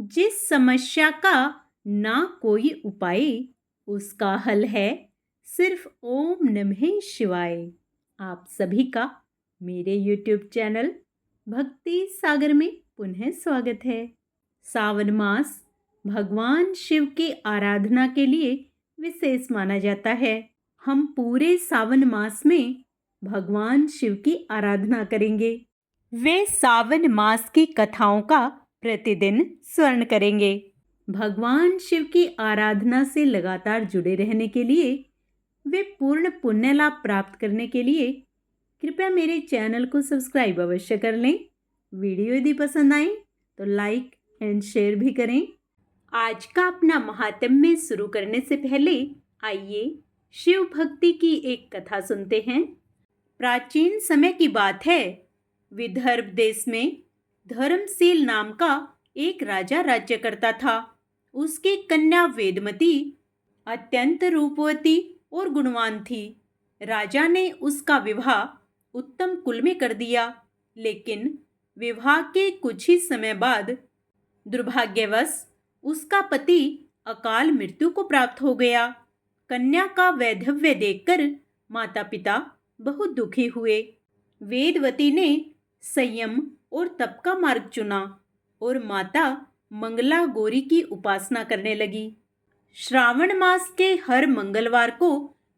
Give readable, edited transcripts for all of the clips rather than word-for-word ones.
जिस समस्या का ना कोई उपाय, उसका हल है सिर्फ ओम नमः शिवाय। आप सभी का मेरे YouTube चैनल भक्ति सागर में पुनः स्वागत है। सावन मास भगवान शिव की आराधना के लिए विशेष माना जाता है। हम पूरे सावन मास में भगवान शिव की आराधना करेंगे। वे सावन मास की कथाओं का प्रतिदिन स्मरण करेंगे। भगवान शिव की आराधना से लगातार जुड़े रहने के लिए, वे पूर्ण पुण्य लाभ प्राप्त करने के लिए कृपया मेरे चैनल को सब्सक्राइब अवश्य कर लें। वीडियो यदि पसंद आए तो लाइक एंड शेयर भी करें। आज का अपना महात्म्य शुरू करने से पहले आइए शिव भक्ति की एक कथा सुनते हैं। प्राचीन समय की बात है। विदर्भ देश में धर्मशील नाम का एक राजा राज्य करता था। उसकी कन्या वेदमती अत्यंत रूपवती और गुणवान थी। राजा ने उसका विवाह उत्तम कुल में कर दिया, लेकिन विवाह के कुछ ही समय बाद दुर्भाग्यवश उसका पति अकाल मृत्यु को प्राप्त हो गया। कन्या का वैधव्य देखकर माता पिता बहुत दुखी हुए। वेदवती ने संयम और तप का मार्ग चुना और माता मंगला गौरी की उपासना करने लगी। श्रावण मास के हर मंगलवार को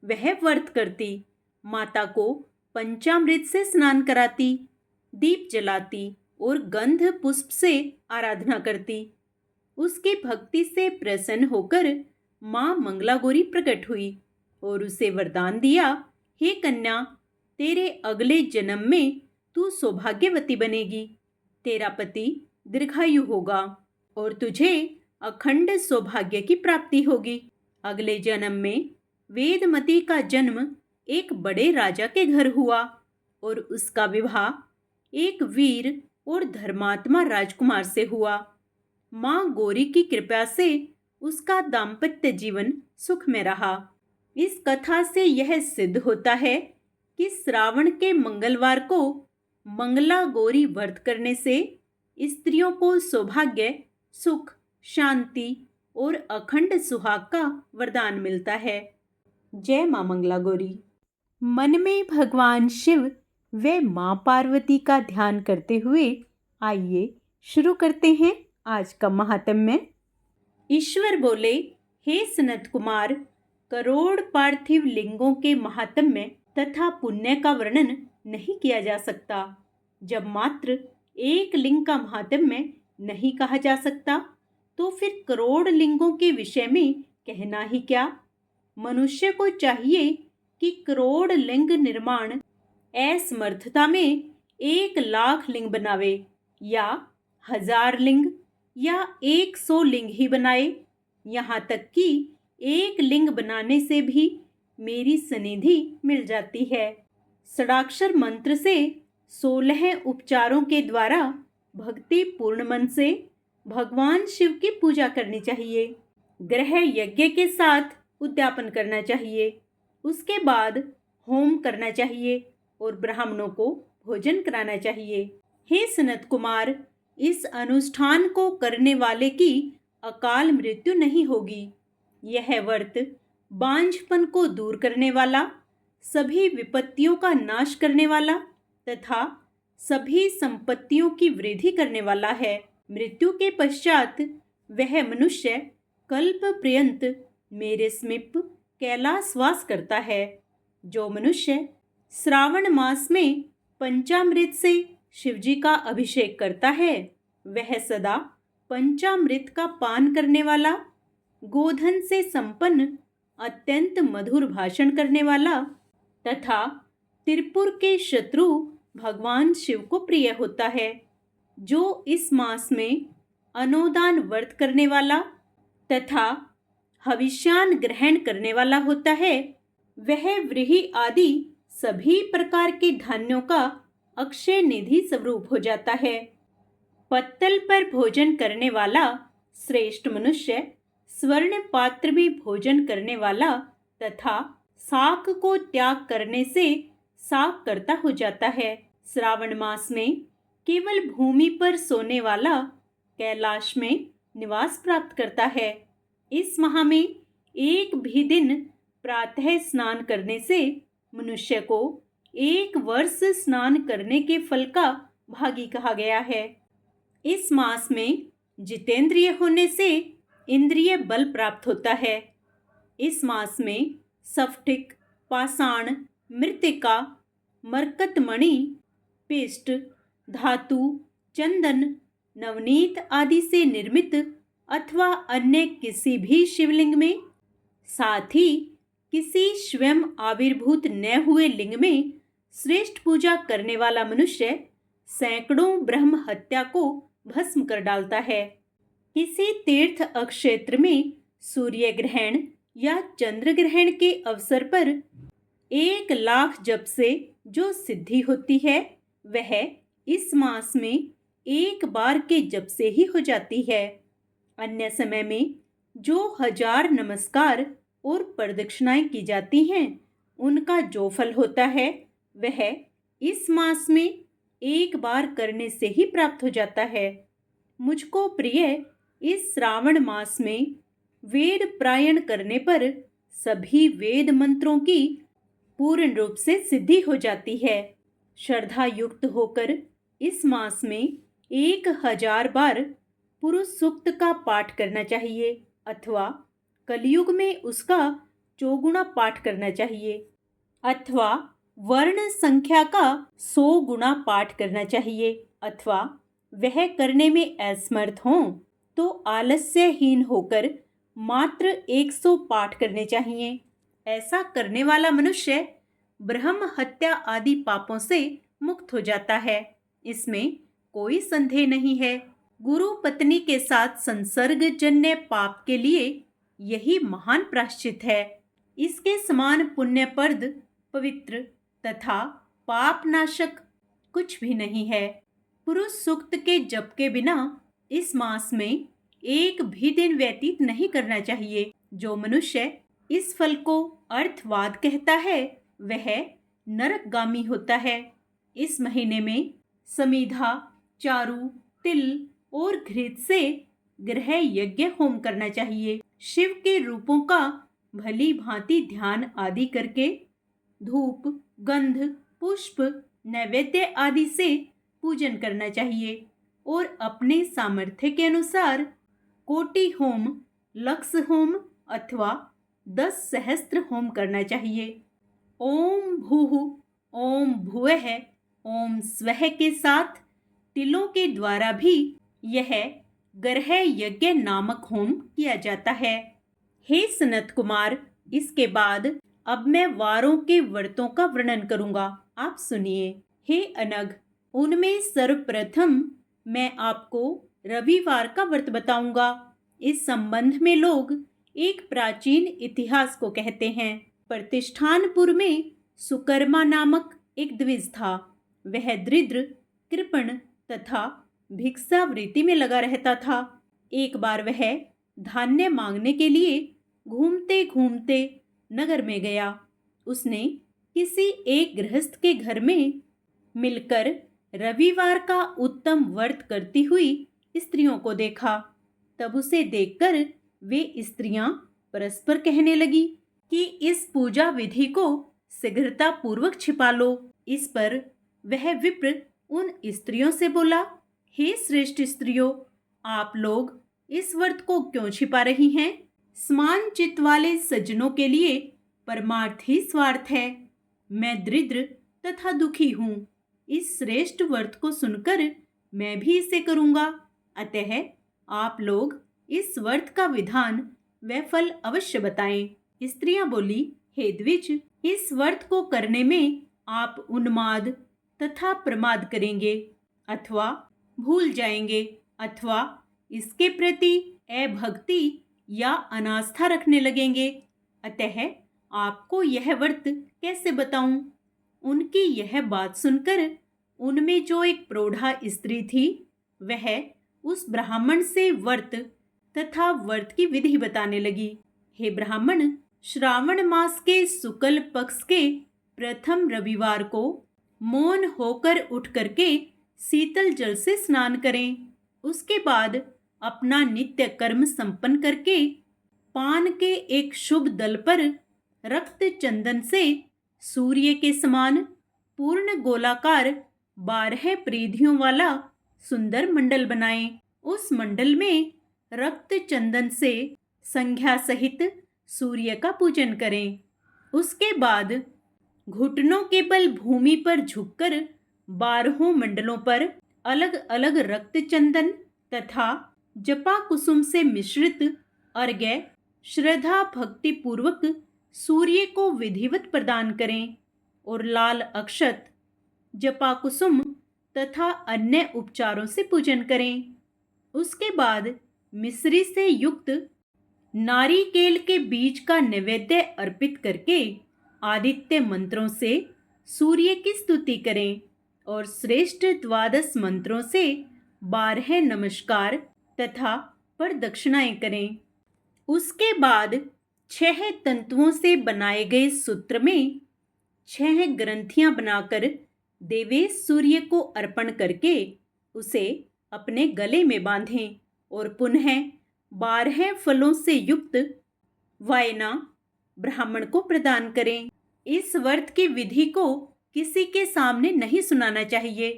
वह व्रत करती, माता को पंचामृत से स्नान कराती, दीप जलाती और गंध पुष्प से आराधना करती। उसकी भक्ति से प्रसन्न होकर मां मंगला गौरी प्रकट हुई और उसे वरदान दिया, हे कन्या, तेरे अगले जन्म में तू सौभाग्यवती बनेगी। तेरा पति दीर्घायु होगा और तुझे अखंड सौभाग्य की प्राप्ति होगी। अगले जन्म में वेदमती का जन्म एक बड़े राजा के घर हुआ और उसका विवाह एक वीर और धर्मात्मा राजकुमार से हुआ। मां गौरी की कृपा से उसका दाम्पत्य जीवन सुख में रहा। इस कथा से यह सिद्ध होता है कि श्रावण के मंगलवार को मंगला गौरी व्रत करने से स्त्रियों को सौभाग्य, सुख, शांति और अखंड सुहाग का वरदान मिलता है। जय मां मंगला गौरी। मन में भगवान शिव व मां पार्वती का ध्यान करते हुए आइए शुरू करते हैं आज का महात्म्य। ईश्वर बोले, हे सनत कुमार, करोड़ पार्थिव लिंगों के महात्म्य तथा पुण्य का वर्णन नहीं किया जा सकता। जब मात्र एक लिंग का महात्म्य नहीं कहा जा सकता, तो फिर करोड़ लिंगों के विषय में कहना ही क्या। मनुष्य को चाहिए कि करोड़ लिंग निर्माण असमर्थता में 1,00,000 लिंग बनावे, या 1000 लिंग या 100 लिंग ही बनाए। यहाँ तक कि एक लिंग बनाने से भी मेरी सनिधि मिल जाती है। षडाक्षर मंत्र से 16 उपचारों के द्वारा भक्ति पूर्ण मन से भगवान शिव की पूजा करनी चाहिए। ग्रह यज्ञ के साथ उद्यापन करना चाहिए। उसके बाद होम करना चाहिए और ब्राह्मणों को भोजन कराना चाहिए। हे सनत कुमार, इस अनुष्ठान को करने वाले की अकाल मृत्यु नहीं होगी। यह व्रत बांझपन को दूर करने वाला, सभी विपत्तियों का नाश करने वाला तथा सभी संपत्तियों की वृद्धि करने वाला है। मृत्यु के पश्चात वह मनुष्य कल्प पर्यंत मेरे समीप कैलाशवास करता है। जो मनुष्य श्रावण मास में पंचामृत से शिवजी का अभिषेक करता है, वह सदा पंचामृत का पान करने वाला, गोधन से संपन्न, अत्यंत मधुर भाषण करने वाला तथा त्रिपुर के शत्रु भगवान शिव को प्रिय होता है। जो इस मास में अनोदान व्रत करने वाला तथा हविष्यान ग्रहण करने वाला होता है, वह व्रीहि आदि सभी प्रकार के धान्यों का अक्षय निधि स्वरूप हो जाता है। पत्तल पर भोजन करने वाला श्रेष्ठ मनुष्य स्वर्ण पात्र में भोजन करने वाला तथा शाक को त्याग करने से शाक कर्ता हो जाता है। श्रावण मास में केवल भूमि पर सोने वाला कैलाश में निवास प्राप्त करता है। इस माह में एक भी दिन प्रातः स्नान करने से मनुष्य को 1 वर्ष स्नान करने के फल का भागी कहा गया है। इस मास में जितेंद्रिय होने से इंद्रिय बल प्राप्त होता है। इस मास में स्फटिक, पाषाण, मृत्तिका, मरकतमणि, पिष्ट, धातु, चंदन, नवनीत आदि से निर्मित अथवा अन्य किसी भी शिवलिंग में, साथ ही किसी स्वयं आविर्भूत न हुए लिंग में श्रेष्ठ पूजा करने वाला मनुष्य सैकड़ों ब्रह्म हत्या को भस्म कर डालता है। किसी तीर्थ अक्षेत्र में सूर्य ग्रहण या चंद्र ग्रहण के अवसर पर 1,00,000 जप से जो सिद्धि होती है वह इस मास में 1 बार के जप से ही हो जाती है। अन्य समय में जो 1000 नमस्कार और प्रदक्षिणाएं की जाती हैं उनका जो फल होता है वह इस मास में 1 बार करने से ही प्राप्त हो जाता है। मुझको प्रिय इस श्रावण मास में वेद पारायण करने पर सभी वेद मंत्रों की पूर्ण रूप से सिद्धि हो जाती है। श्रद्धा युक्त होकर इस मास में 1000 बार पुरुष सूक्त का पाठ करना चाहिए अथवा कलयुग में उसका चौगुना पाठ करना चाहिए अथवा वर्ण संख्या का 100 गुना पाठ करना चाहिए अथवा वह करने में असमर्थ हों तो आलस्यहीन होकर मात्र 100 पाठ करने चाहिए। ऐसा करने वाला मनुष्य ब्रह्म हत्या आदि पापों से मुक्त हो जाता है। इसमें कोई संदेह नहीं है। गुरु पत्नी के साथ संसर्गजन्य पाप के लिए यही महान प्रायश्चित है। इसके समान पुण्यप्रद, पवित्र तथा पापनाशक कुछ भी नहीं है। पुरुष सूक्त के जप के बिना इस मास में एक भी दिन व्यतीत नहीं करना चाहिए। जो मनुष्य इस फल को अर्थवाद कहता है वह नरकगामी होता है। इस महीने में समीधा, चारु, तिल और घृत से ग्रह यज्ञ होम करना चाहिए। शिव के रूपों का भली भांति ध्यान आदि करके धूप, गंध, पुष्प, नैवेद्य आदि से पूजन करना चाहिए और अपने सामर्थ्य के अनुसार कोटि होम, लक्ष होम अथवा 10 सहस्त्र होम करना चाहिए। ओम भूः, ओम भुवः, ओम स्वः के साथ तिलों के द्वारा भी यह ग्रह यज्ञ नामक होम किया जाता है। हे सनत कुमार, इसके बाद अब मैं वारों के व्रतों का वर्णन करूंगा, आप सुनिए। हे अनघ, उनमें सर्वप्रथम मैं आपको रविवार का व्रत बताऊंगा। इस संबंध में लोग एक प्राचीन इतिहास को कहते हैं। प्रतिष्ठानपुर में सुकर्मा नामक एक द्विज था। वह दरिद्र, कृपण तथा भिक्षावृत्ति में लगा रहता था। एक बार वह धान्य मांगने के लिए घूमते घूमते नगर में गया। उसने किसी एक गृहस्थ के घर में मिलकर रविवार का उत्तम व्रत करती हुई स्त्रियों को देखा। तब उसे देखकर वे स्त्रियां परस्पर कहने लगी कि इस पूजा विधि को शीघ्रता पूर्वक छिपा लो। इस पर वह विप्र उन स्त्रियों से बोला, हे श्रेष्ठ स्त्रियों, आप लोग इस व्रत को क्यों छिपा रही हैं? समान चित्त वाले सज्जनों के लिए परमार्थ ही स्वार्थ है। मैं दरिद्र तथा दुखी हूँ। इस श्रेष्ठ व्रत को सुनकर मैं भी इसे करूँगा। अतः आप लोग इस व्रत का विधान व फल अवश्य बताएं। स्त्रियां बोली, हे द्विज, इस व्रत को करने में आप उन्माद तथा प्रमाद करेंगे अथवा भूल जाएंगे अथवा इसके प्रति अभक्ति या अनास्था रखने लगेंगे। अतः आपको यह व्रत कैसे बताऊं? उनकी यह बात सुनकर उनमें जो एक प्रौढ़ा स्त्री थी वह उस ब्राह्मण से व्रत तथा व्रत की विधि बताने लगी। हे ब्राह्मण, श्रावण मास के शुक्ल पक्ष के प्रथम रविवार को मौन होकर उठ करके शीतल जल से स्नान करें। उसके बाद अपना नित्य कर्म संपन्न करके पान के एक शुभ दल पर रक्त चंदन से सूर्य के समान पूर्ण गोलाकार 12 परिधियों वाला सुंदर मंडल बनाएं। उस मंडल में रक्त चंदन से संध्या सहित सूर्य का पूजन करें। उसके बाद घुटनों के बल भूमि पर झुककर 12 मंडलों पर अलग अलग रक्त चंदन तथा जपा कुसुम से मिश्रित अर्घ्य श्रद्धा भक्ति पूर्वक सूर्य को विधिवत प्रदान करें और लाल अक्षत जपा कुसुम तथा अन्य उपचारों से पूजन करें। उसके बाद मिश्री से युक्त नारिकेल के बीज का नैवेद्य अर्पित करके आदित्य मंत्रों से सूर्य की स्तुति करें और श्रेष्ठ 12 मंत्रों से 12 नमस्कार तथा प्रदक्षिणाएं करें। उसके बाद 6 तंतुओं से बनाए गए सूत्र में 6 ग्रंथियां बनाकर देवेश सूर्य को अर्पण करके उसे अपने गले में बांधें और पुनः 12 फलों से युक्त वायना ब्राह्मण को प्रदान करें। इस व्रत की विधि को किसी के सामने नहीं सुनाना चाहिए।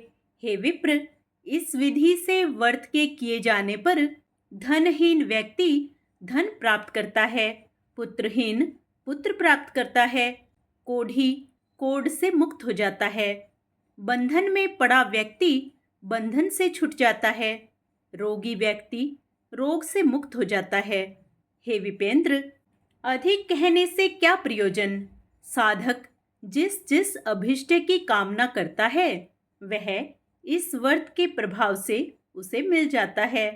हे विप्र, इस विधि से व्रत के किए जाने पर धनहीन व्यक्ति धन प्राप्त करता है, पुत्रहीन पुत्र प्राप्त करता है, कोढ़ी कोढ़ से मुक्त हो जाता है, बंधन में पड़ा व्यक्ति बंधन से छूट जाता है, रोगी व्यक्ति रोग से मुक्त हो जाता है। हे विपेंद्र, अधिक कहने से क्या प्रयोजन। साधक जिस जिस अभिष्ट की कामना करता है वह इस व्रत के प्रभाव से उसे मिल जाता है।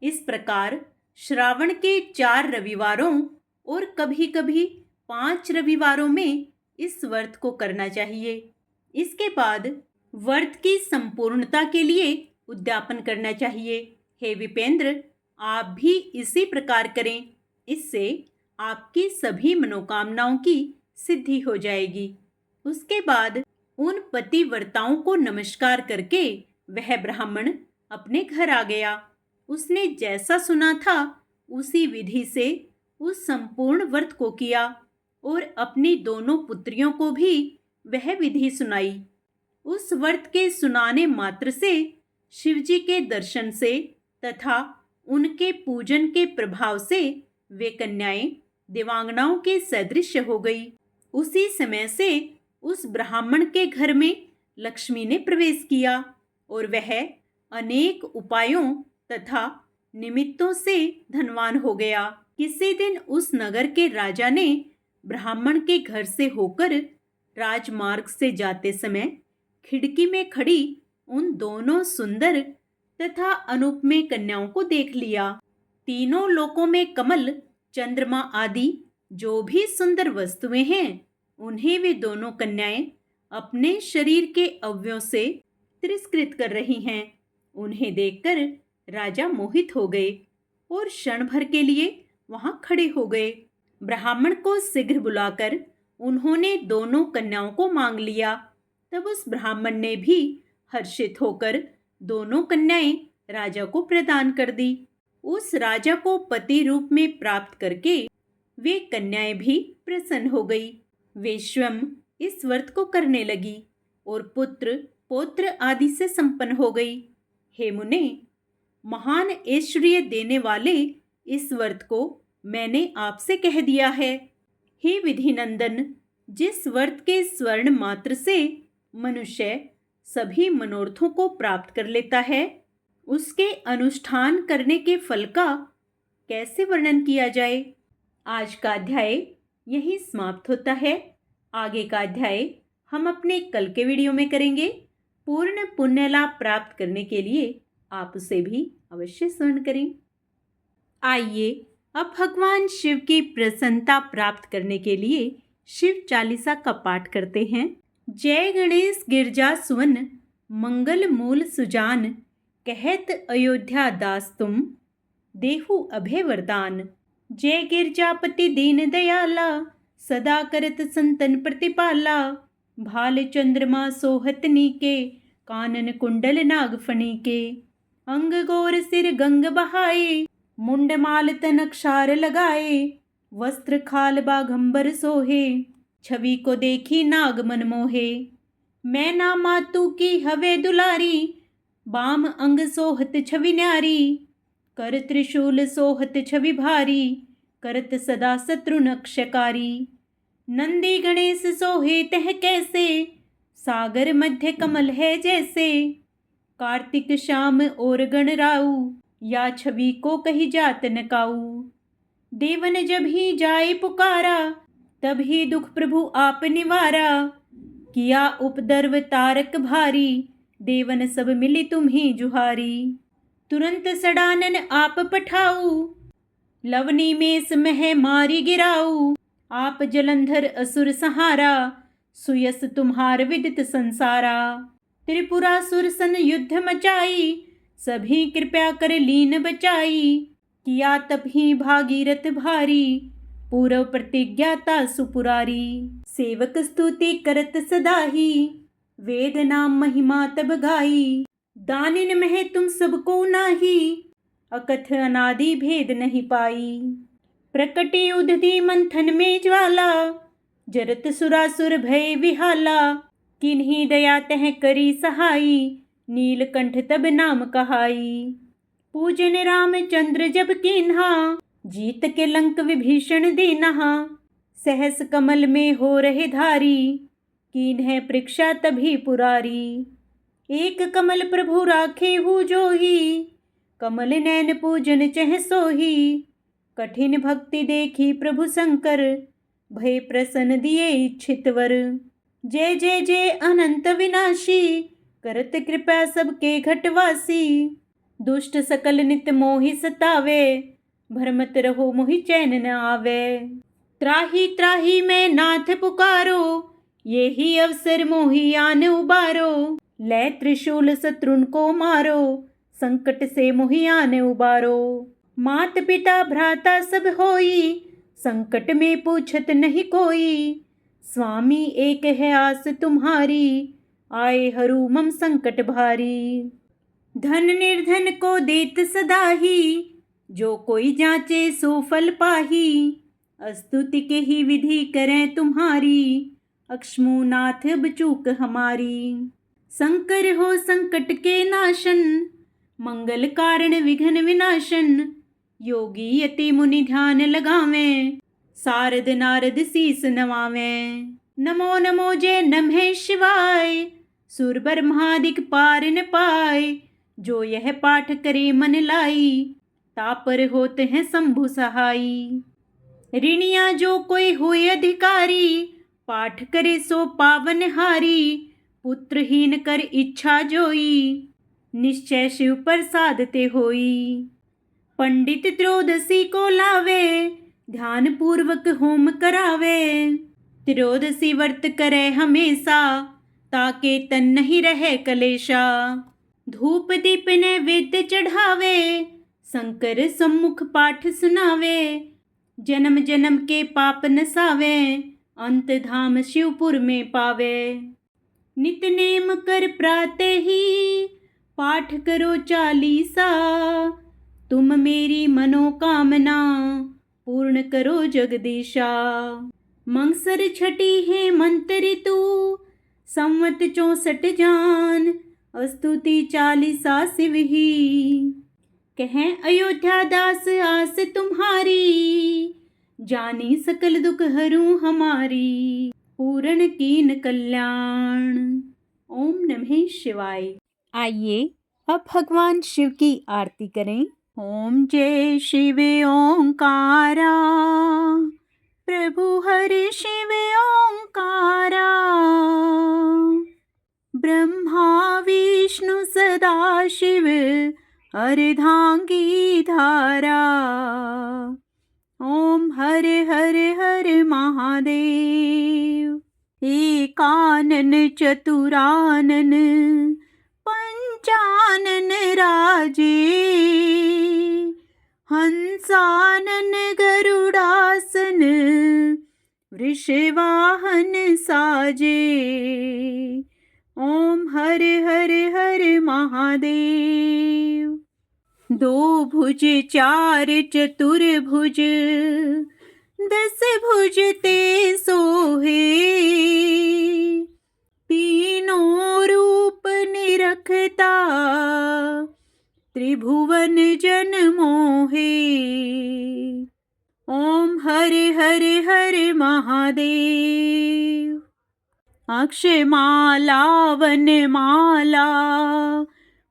इस प्रकार श्रावण के 4 रविवारों और कभी कभी 5 रविवारों में इस व्रत को करना चाहिए। इसके बाद व्रत की संपूर्णता के लिए उद्यापन करना चाहिए। हे विपेंद्र, आप भी इसी प्रकार करें, इससे आपकी सभी मनोकामनाओं की सिद्धि हो जाएगी। उसके बाद उन पतिव्रताओं को नमस्कार करके वह ब्राह्मण अपने घर आ गया। उसने जैसा सुना था उसी विधि से उस संपूर्ण व्रत को किया और अपनी दोनों पुत्रियों को भी वह विधि सुनाई। उस व्रत के सुनाने मात्र से शिवजी के दर्शन से तथा उनके पूजन के प्रभाव से वे कन्याएं देवांगनाओं के सदृश हो गई। उसी समय से उस ब्राह्मण के घर में लक्ष्मी ने प्रवेश किया और वह अनेक उपायों तथा निमित्तों से धनवान हो गया। किसी दिन उस नगर के राजा ने ब्राह्मण के घर से होकर राजमार्ग से जाते समय खिड़की में खड़ी उन दोनों सुंदर तथा अनुपमेय कन्याओं को देख लिया। तीनों लोकों में कमल, चंद्रमा आदि जो भी सुंदर वस्तुएं हैं उन्हें वे दोनों कन्याएं अपने शरीर के अवयवों से तिरस्कृत कर रही हैं। उन्हें देखकर राजा मोहित हो गए और क्षण भर के लिए वहां खड़े हो गए। ब्राह्मण को शीघ्र बुलाकर उन्होंने दोनों कन्याओं को मांग लिया। तब उस ब्राह्मण ने भी हर्षित होकर दोनों कन्याएं राजा को प्रदान कर दी। उस राजा को पति रूप में प्राप्त करके वे कन्याएं भी प्रसन्न हो गई। वे स्वयं इस व्रत को करने लगी और पुत्र पौत्र आदि से संपन्न हो गई। हे मुने, महान ऐश्वर्य देने वाले इस व्रत को मैंने आपसे कह दिया है। हे विधि नंदन, जिस व्रत के स्वर्ण मात्र से मनुष्य सभी मनोरथों को प्राप्त कर लेता है, उसके अनुष्ठान करने के फल का कैसे वर्णन किया जाए। आज का अध्याय यहीं समाप्त होता है। आगे का अध्याय हम अपने कल के वीडियो में करेंगे। पूर्ण पुण्य लाभ प्राप्त करने के लिए आप उसे भी अवश्य स्मरण करें। आइए अब भगवान शिव की प्रसन्नता प्राप्त करने के लिए शिव चालीसा का पाठ करते हैं। जय गणेश गिरजा सुवन, मंगल मूल सुजान, कहत अयोध्या दास तुम, देहु अभय वरदान। जय गिरजापति दीन दयाला, सदा करत संतन प्रतिपाला। भाल चंद्रमा सोहत नीके, कानन कुंडल नागफणी के। अंग गोर सिर गंग बहाए, मुंड माल तन अक्षार लगाए, वस्त्र खाल बाघंबर सोहे, छवि को देखी नाग मन मोहे। मैं ना मातु की हवे दुलारी, बाम अंग सोहत छवि न्यारी, कर त्रिशूल सोहत छवि भारी, करत सदा शत्रु नक्षकारी। नंदी गणेश सोहे तह कैसे, सागर मध्य कमल है जैसे, कार्तिक श्याम और गण राऊ, या छवि को कही जात न काऊ। देवन जब ही जाए पुकारा, तभी दुख प्रभु आप निवारा, किया उपद्रव तारक भारी, देवन सब मिली तुम्ही जुहारी। तुरंत सडानन आप पठाऊ, लवनी में मह मारी गिराऊ, आप जलंधर असुर सहारा, सुयस तुम्हार विदित संसारा। त्रिपुरासुर सन युद्ध मचाई, सभी कृपया कर लीन बचाई, किया तभी भागीरथ भारी, पूर्व प्रतिज्ञाता सुपुरारी। सेवक स्तुति करत सदाही, वेद नाम महिमा तब गाई, दानिन मह तुम सबको नाही, अकथ अनादि भेद नहीं पाई। प्रकटी उदधि मंथन में ज्वाला, जरत सुरासुर भय विहाला, किन्हीं दया तह करी सहाई, नीलकंठ तब नाम कहाई। पूजन रामचंद्र जब कीन्हा, जीत के लंक विभीषण दीनहा, सहस कमल में हो रहे धारी, कीन्ह परीक्षा तभी पुरारी। एक कमल प्रभु राखे हु जोही, कमल नैन पूजन चह सोही, कठिन भक्ति देखी प्रभु शंकर, भय प्रसन्न दिए इच्छित वर। जय जय जय अनंत विनाशी, करत कृपा सबके घटवासी, दुष्ट सकल नित मोहि सतावे, भरमत रहो मोहि चैन न आवे। त्राही त्राही मैं नाथ पुकारो, ये ही अवसर मोहि आन उबारो, लै त्रिशूल शत्रुन को मारो, संकट से मोहि आन उबारो। मात पिता भ्राता सब होई, संकट में पूछत नहीं कोई, स्वामी एक है आस तुम्हारी, आए हरू मम संकट भारी। धन निर्धन को देत सदाही, जो कोई जांचे सो फल पाही, स्तुति के ही विधि करें तुम्हारी, अक्ष्मूनाथ बचूक हमारी। शंकर हो संकट के नाशन, मंगल कारण विघ्न विनाशन, योगी यति मुनि ध्यान लगावें, सारद नारद शीस नवावें। नमो नमो जय नमः शिवाय, सुर ब्रह्मादिक पार न पाए, जो यह पाठ करे मन लाई, तापर होते हैं शंभु सहाई। ऋणिया जो कोई हुए अधिकारी, पाठ करे सो पावन हारी, पुत्रहीन कर इच्छा जोई, निश्चय शिव प्रसाद ते होई। पंडित त्रयोदशी को लावे, ध्यान पूर्वक होम करावे, त्रयोदशी व्रत करे हमेशा, ताके तन नहीं रहे कलेशा। धूप दीप नैवेद्य चढ़ावे, शंकर सम्मुख पाठ सुनावे, जन्म जन्म के पाप नसावे, अंत धाम शिवपुर में पावे। नित नेम कर प्रातः ही, पाठ करो चालीसा, तुम मेरी मनोकामना, पूर्ण करो जगदीशा। मंगसर छठी है मंत्र ऋतु, संवत 64 जान, स्तुति चालीसा शिव ही। कहें अयोध्या दास आस तुम्हारी, जानी सकल दुख हरू हमारी, पूर्ण कीन कल्याण। ओम नमः शिवाय। आइए अब भगवान शिव की आरती करें। ओम जय शिव ओंकारा, प्रभु हरि शिव ओंकारा, ब्रह्मा विष्णु सदा शिव, अर्धांगी धारा। ओम हर हर हर महादेव, एकानन चतुरानन, पंचानन राजे, हंसानन गरुड़ासन, वृषवाहन साजे। ओम हर हर हर महादेव। दो भुज चार चतुर्भुज, 10 भुज ते सोहे। तीनों रूप निरखता, त्रिभुवन जन मोहे। ओम हरे हरे हरे महादेव। अक्षमाला वनमाला,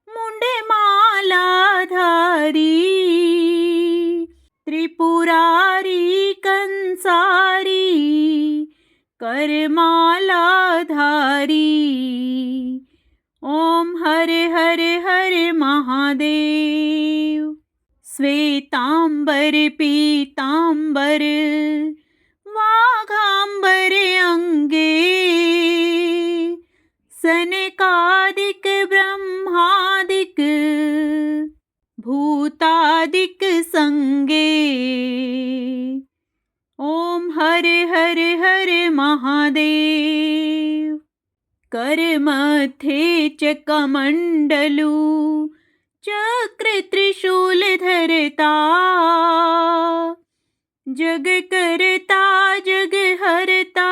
मुंडे माला धारी। त्रिपुरारी कंसारी, करमाला धारी। ओम हरे हरे हरे महादेव। श्वेतांबर पीतांबर, वाघांबर अंगे। सनकादिक ब्रह्मादिक, भूतादिक संगे। ओम हरे हरे हरे महादेव। करमध्ये चकमंडलू, चक्र त्रिशूल धरता। जग करता जग हरता,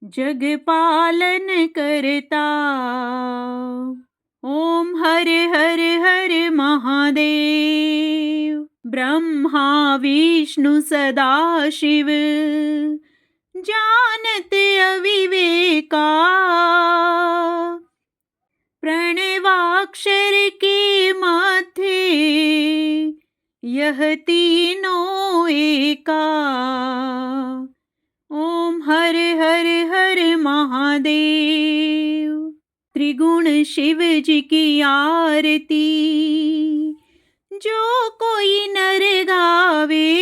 जग पालन करता। ओम हरे हरे हरे महादेव। ब्रह्मा विष्णु सदा शिव, जानत अविवेका। प्रणवाक्षर के मध्य, यह तीनों एका। ओम हरे हरे हरे महादेव। त्रिगुण शिव जी की आरती, जो कोई नर गावे।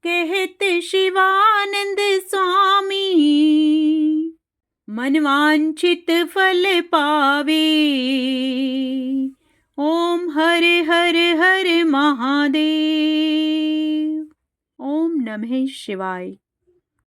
कहत शिवानंद स्वामी, मनवांछित फल पावे। ओम हरे हरे हरे महादेव। ओम नमः शिवाय।